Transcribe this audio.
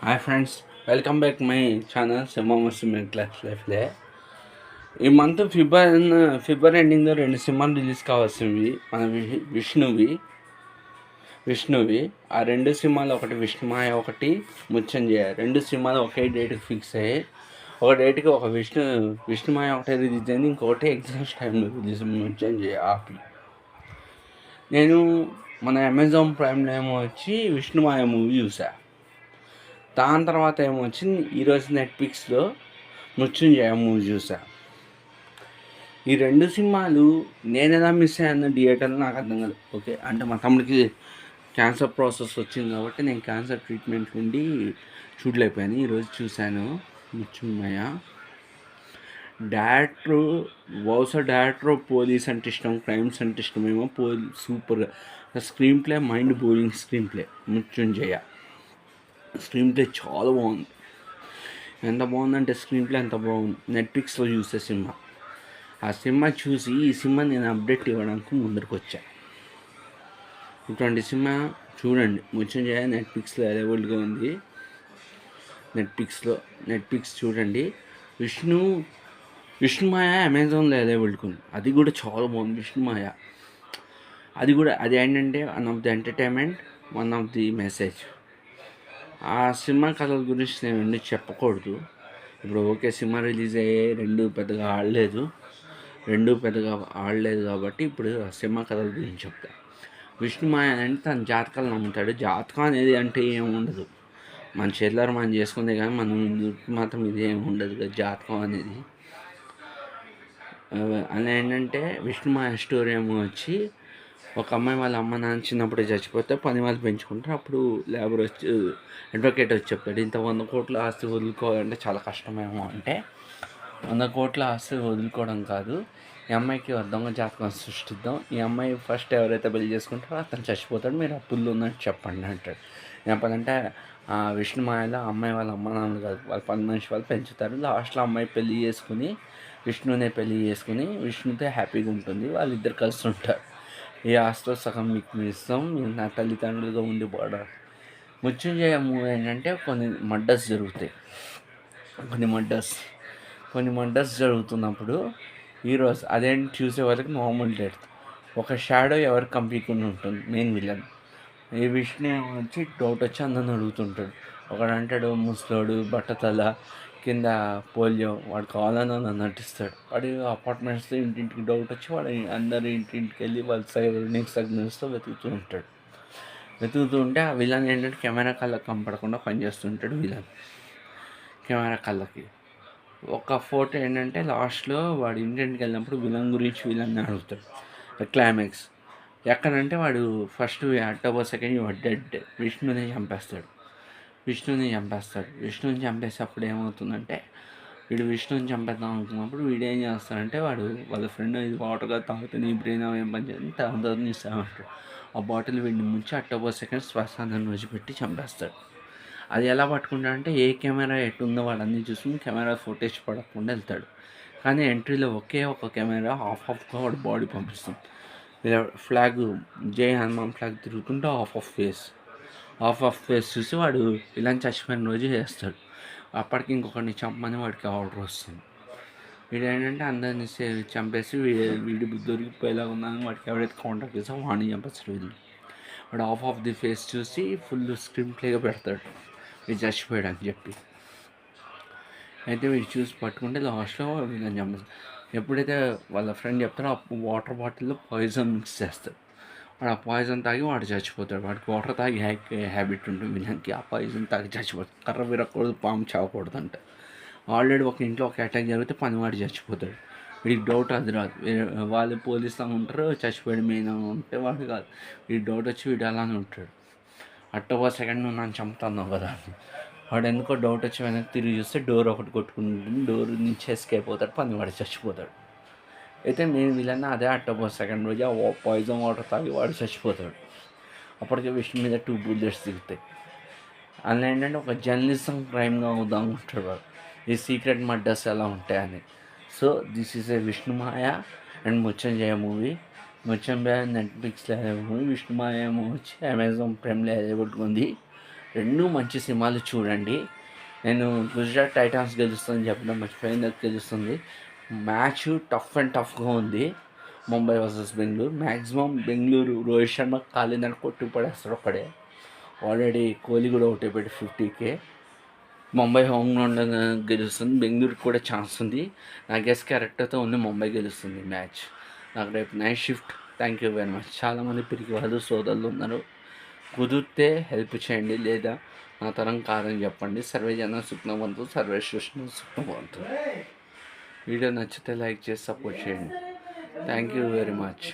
Hi friends, welcome back my channel cinema మస్తు middle class లైఫ్లే. ఈ month ఫిబ్రవరి ఎండింగ్లో 2 సినిమాలు రిలీజ్ కావాల్సినవి మన విష్ణువి. ఆ 2 సినిమాలు, ఒకటి విష్ణుమాయ, ఒకటి ముచ్చంజయ. 2 సినిమాలు ఒకే డేట్కి ఫిక్స్ అయ్యాయి. ఒక డేట్కి ఒక విష్ణుమాయ ఒకటే రిలీజ్ అయింది, ఇంకొకటి ఎగ్జామ్స్ టైంలో రిలీజ్ ముచ్చంజయ ఆపి. నేను మన అమెజాన్ ప్రైమ్లో ఏమో వచ్చి విష్ణుమాయ మూవీ చూసా. దాని తర్వాత ఏమొచ్చింది, ఈరోజు నెట్ఫ్లిక్స్లో మృత్యుంజయ మూవీ చూసా. ఈ 2 సినిమాలు నేను ఎలా మిస్ అయ్యాను థియేటర్లో నాకు అర్థం కాదు. ఓకే, అంటే మా తమ్ముడికి క్యాన్సర్ ప్రాసెస్ వచ్చింది కాబట్టి నేను క్యాన్సర్ ట్రీట్మెంట్ నుండి చూడలేకపోయాను. ఈరోజు చూశాను మృత్యుంజయ. డైరెక్టర్ పోలీస్ అంటే ఇష్టం, క్రైమ్స్ అంటే ఇష్టమేమో. Super screenplay, mind blowing screenplay. Mrityunjaya screenplay చాలా బాగుంది. ఎంత బాగుందంటే స్క్రీన్ ప్లే ఎంత బాగుంది. నెట్ఫ్లిక్స్లో చూసే సినిమా. ఆ సినిమా చూసి ఈ సినిమా నేను అప్డేట్ ఇవ్వడానికి ముందరికి వచ్చా. ఇటువంటి సినిమా చూడండి, మృత్యుంజయ నెట్ఫ్లిక్స్లో అవైలబుల్గా ఉంది. నెట్ఫ్లిక్స్ చూడండి. విష్ణుమాయ అమెజాన్లో అవైలబుల్గా ఉంది. అది కూడా చాలా బాగుంది. విష్ణుమాయ అది ఏంటంటే one of the entertainment, one of the message. ఆ సినిమా కథల గురించి నేను ఎందుకు చెప్పకూడదు. ఇప్పుడు ఓకే, సినిమా రిలీజ్ అయ్యే రెండు పెద్దగా ఆడలేదు కాబట్టి ఇప్పుడు ఆ సినిమా కథల గురించి చెప్తా. విష్ణుమాయ అంటే తన జాతకాలు నమ్ముతాడు. జాతకం అనేది అంటే ఏముండదు, మన చేతులారా మనం చేసుకుందే కానీ మనం మాత్రం ఇదేమి ఉండదు కదా జాతకం అనేది. అలా ఏంటంటే విష్ణుమాయ స్టోరీ ఏమో వచ్చి, ఒక అమ్మాయి వాళ్ళ అమ్మ నాన్న చిన్నప్పుడే చచ్చిపోతే పని వాళ్ళు పెంచుకుంటారు. అప్పుడు అడ్వకేట్ వచ్చి చెప్తాడు, ఇంత 100 కోట్ల ఆస్తి వదులుకోవాలంటే చాలా కష్టమేమో. అంటే 100 కోట్ల ఆస్తి వదులుకోవడం కాదు, ఈ అమ్మాయికి దొంగ జాతకం సృష్టిద్దాం. ఈ అమ్మాయి ఫస్ట్ ఎవరైతే పెళ్లి చేసుకుంటారో అతను చచ్చిపోతాడు, మీరు అప్పుల్లో ఉన్నట్టు చెప్పండి అంటాడు. చెప్పాలంటే విష్ణుమాయలో అమ్మాయి వాళ్ళ అమ్మ నాన్నలు కాదు, వాళ్ళ పని మనిషి వాళ్ళు పెంచుతారు. లాస్ట్లో అమ్మాయి విష్ణునే పెళ్లి చేసుకుని విష్ణుతో హ్యాపీగా ఉంటుంది. వాళ్ళిద్దరు కలిసి ఉంటారు. ఈ ఆస్తిలో సగం మీకు ఇస్తాం, నా తల్లిదండ్రులుగా ఉండిపోవడం. మృత్యుంజయ మూవీ ఏంటంటే కొన్ని మర్డర్స్ జరుగుతాయి. కొన్ని మర్డర్స్ జరుగుతున్నప్పుడు ఈరోజు అదేంటి చూసే వాళ్ళకి నార్మల్ డెత్. ఒక షాడో ఎవరు కంపీకుండా ఉంటుంది, మెయిన్ విలన్. ఈ విష్ణు వచ్చి డౌట్ వచ్చి అందరిని అడుగుతుంటాడు. ఒకడంటాడు ముసలోడు బట్టతల కింద పోలియో, వాడు కావాలని నన్ను నటిస్తాడు. వాడి అపార్ట్మెంట్స్లో ఇంటింటికి డౌట్ వచ్చి వాడు అందరు ఇంటింటికి వెళ్ళి వాళ్ళ సిగ్నల్స్తో వెతుకుతూ ఉంటే ఆ విలన్ ఏంటంటే కెమెరా కళ్ళకి కనపడకుండా పనిచేస్తుంటాడు. కెమెరా కళ్ళకి ఒక ఫోటో ఏంటంటే లాస్ట్లో వాడు ఇంటింటికి వెళ్ళినప్పుడు విలన్ అడుగుతాడు. క్లైమాక్స్ ఎక్కడంటే వాడు ఫస్ట్ అక్టోబర్ 2 వాడు డెడ్. విష్ణుని చంపేస్తాడు. విష్ణుని చంపేసేటప్పుడు ఏమవుతుందంటే, వీడు విష్ణుని చంపేద్దాం అనుకున్నప్పుడు వీడు ఏం చేస్తాడంటే, వాళ్ళ ఫ్రెండ్ ఇది వాటర్గా తాగితే నీ బ్రెయిన్ ఏం పని చేయాలి అందరిని ఇస్తామంటాడు. ఆ బాటిల్ వీడిని ముంచి అక్టోబర్ 2 శ్వాసాన్ని రోజుపెట్టి చంపేస్తాడు. అది ఎలా పట్టుకుంటాడంటే, ఏ కెమెరా ఎట్టుందో వాళ్ళన్నీ చూసుకుని కెమెరా ఫుటేజ్ పడకుండా వెళ్తాడు. కానీ ఎంట్రీలో ఒకే ఒక కెమెరా హాఫ్గా వాడు బాడీ పంపిస్తాం. ఫ్లాగ్ జై హనుమాన్ ఫ్లాగ్ తిరుగుతుంటే హాఫ్ ఆఫ్ ఫేస్ చూసి వాడు ఇలా చచ్చిపోయిన రోజు చేస్తాడు. అప్పటికి ఇంకొకరిని చంపమని వాడికి ఆర్డర్ వస్తుంది. వీడు ఏంటంటే అందరినీ చంపేసి వీడి దొరికిపోయేలాగా ఉందని వాడికి ఎవరైతే కాంటాక్ట్ చేస్తామో వాడిని చంపేస్తాడు. వాడు ఆఫ్ ది ఫేస్ చూసి ఫుల్ స్క్రీన్ ప్లేగా పెడతాడు వీడు చచ్చిపోయాడు అని చెప్పి. అయితే వీడు చూసి పట్టుకుంటే లాస్ట్లో వీళ్ళని చంపేస్తాడు. ఎప్పుడైతే వాళ్ళ ఫ్రెండ్ చెప్తారో ఆ వాటర్ బాటిల్లో పాయిజన్ మిక్స్ చేస్తాడు. వాడు ఆ పాయిజన్ తాగి వాడు చచ్చిపోతాడు. వాడికి వాటర్ తాగి హ్యాబిట్ ఉంటుంది విలన్కి. ఆ పాయిజన్ తాగి చచ్చిపోతాడు. కర్ర విరగకూడదు, పాము చావకూడదు అంటే. ఆల్రెడీ ఒక ఇంట్లో ఒక అటాక్ జరిగితే పనివాడు చచ్చిపోతాడు. వీడికి డౌట్ అది రాదు. వాళ్ళు పోలీసులు ఉంటారు, చచ్చిపోయాడు మెయిన్ ఉంటే వాడు కాదు. వీడికి డౌట్ వచ్చి వీడు అలానే ఉంటాడు. అక్టోబర్ 2 నువ్వు నన్ను చంపుతున్నావు కదా అని. వాడు ఎందుకో డౌట్ వచ్చి వెనక్కి తిరిగి చూస్తే డోర్ ఒకటి కొట్టుకుంటుంది. డోర్ నుంచి ఎస్కేప్ అవుతాడు, పనివాడు చచ్చిపోతాడు. అయితే నేను వీళ్ళన్నా అదే అక్టోబర్ 2 రోజు ఆ పాయిజన్ వాటర్ తాగి వాడు చచ్చిపోతాడు. అప్పటికే విష్ణు మీద 2 బుల్లెట్స్ దిగుతాయి. అందులో ఏంటంటే ఒక జర్నలిజం క్రైమ్గా అవుదాం ఉంటాడు వాడు, ఈ సీక్రెట్ మర్డర్స్ ఎలా ఉంటాయని. So this is a Vishnumaya and Mrityunjaya movie. Mrityunjaya నెట్ఫ్లిక్స్లో మూవీ, విష్ణుమాయ ఏమో వచ్చి అమెజాన్ ప్రైమ్లో పట్టుకుంది. రెండు మంచి సినిమాలు చూడండి. నేను గుజరాత్ టైటాన్స్ గెలుస్తుందని చెప్పడం మర్చిపోయింది, గెలుస్తుంది. మ్యాచ్ టఫ్గా ఉంది. ముంబై వర్సెస్ బెంగళూరు. మ్యాక్సిమం బెంగళూరు రోహిత్ శర్మ కాలిందని కొట్టి పడేస్తాడు ఒక్కడే. ఆల్రెడీ కోహ్లీ కూడా ఒకటే పెట్టి 50K. ముంబై హోమ్ గ్రౌండ్ గెలుస్తుంది. బెంగళూరుకి కూడా ఛాన్స్ ఉంది. నా గెస్ కరెక్ట్తో ఉంది, ముంబై గెలుస్తుంది మ్యాచ్. నాకు రేపు night shift. Thank you very much. చాలామంది పిరికి వాళ్ళు సోదరులు ఉన్నారు. కుదిరితే హెల్ప్ చేయండి, లేదా నా తరం కాదని చెప్పండి. సర్వే జన సుఖ్నవంతు, సర్వే సృష్టి సుఖ్నవంతు. వీడియో నచ్చితే లైక్ చేసి సపోర్ట్ చేయండి. Thank you very much.